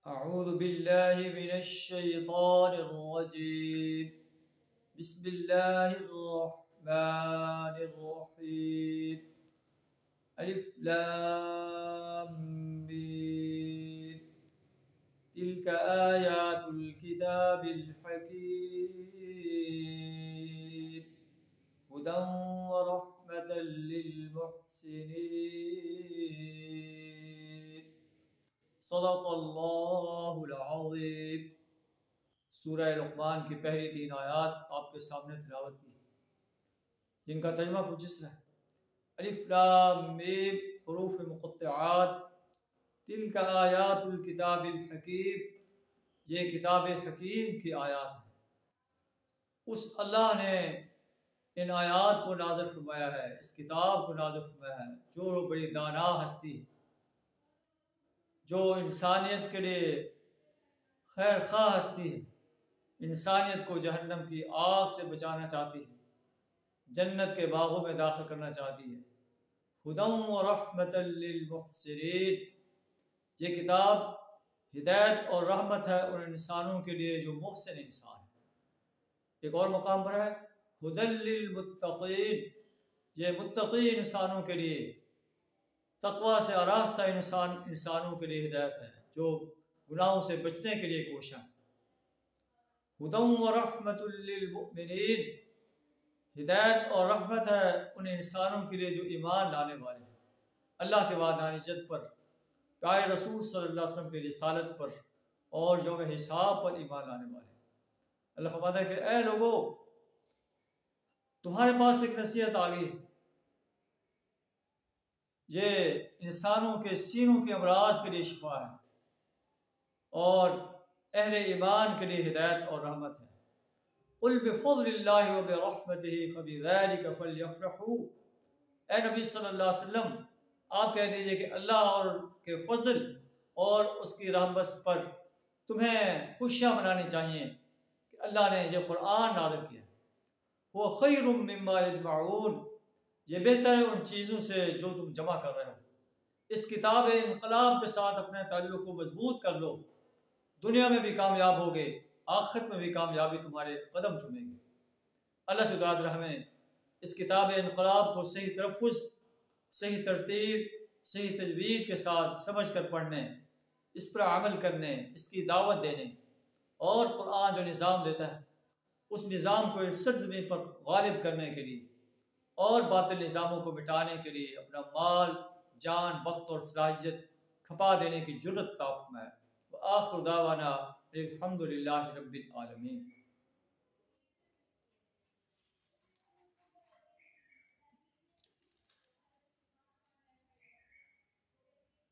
अऊज़ु बिल्लाहि मिनश शैतानिर रजीम। बिस्मिल्लाहिर रहमानिर रहीम। अलिफ लाम मीम। तिल्का आयातुल किताबिल हकीम। हुदन व रहमतल लिल मुहसिनीन। सदक़ल्लाहुल अज़ीम। सूरह लुक़मान की पहली 3 आयात आपके सामने तिलावत की, जिनका तर्जुमा कुछ इस तरह है। अलिफ लाम मीम हुरूफ मुक़त्तआत। तिल्का आयातुल किताबिल हकीम, ये किताब हकीम की आयात है। उस अल्लाह ने इन आयात को नाज़िल फरमाया है, इस किताब को नाज़िल फरमाया है जो बड़ी दाना हस्ती, जो इंसानियत के लिए खैर खा हस्ती है, इंसानियत को जहन्नम की आग से बचाना चाहती है, जन्नत के बागों में दाखिल करना चाहती है। हुदन व रहमतल लिल मुहसिनीन, ये किताब हिदायत और रहमत है उन इंसानों के लिए जो मुहसिन इंसान है। एक और मकाम पर है हुदल लिल मुत्तक़ीन, ये मुत्तक़ी इंसानों के लिए, तक़वा से आरास्ता इंसानों के लिए हिदायत है जो गुनाहों से बचने के लिए कोशिश है। हुदन व रहमतुल लिल मुमिनीन, हिदायत और रहमत है उन इंसानों के लिए जो ईमान लाने वाले हैं, अल्लाह के वादानियत पर, प्यारे रसूल सल्लल्लाहु अलैहि वसल्लम की रिसालत पर और यौम हिसाब पर ईमान लाने वाले हैं। अल्लाह फरमाता है कि ऐ लोगों, तुम्हारे पास एक नसीहत आ गई, ये इंसानों के सीनों के अमराज के लिए शिफा है और अहले ईमान के लिए हिदायत और रहमत है। कुल बिफ़ज़लिल्लाहि व बिरहमतिही फ़बिज़ालिका फ़ल्यफ़रहू, ए नबी सल्लल्लाहु अलैहि वसल्लम, आप कह दीजिए कि अल्लाह और के फजल और उसकी रहमत पर तुम्हें खुशियाँ मनानी चाहिए कि अल्लाह ने ये कुरान नाज़िल किया। वो खैरुम मिम्मा यजमऊन, ये बेहतर है उन चीज़ों से जो तुम जमा कर रहे हो। इस किताब इनकलाब के साथ अपने ताल्लुक़ को मजबूत कर लो, दुनिया में भी कामयाब होगे, आखिरत में भी कामयाबी तुम्हारे कदम चूमेगी। अल्लाह से दुआ हमें इस किताब इनकलाब को सही तलफ़्फ़ुज़, सही तरतीब, सही तजवीज़ के साथ समझ कर पढ़ने, इस पर अमल करने, इसकी दावत देने और कुरान जो निज़ाम देता है उस निज़ाम को इस सरज़मीन पर गालिब करने के लिए और बातिल निज़ामों को मिटाने के लिए अपना माल, जान, वक्त और सलाहियत खपा देने की जुर्रत अता फरमाए। व आखिर दावाना अल्हम्दुलिल्लाहि रब्बिल आलमीन।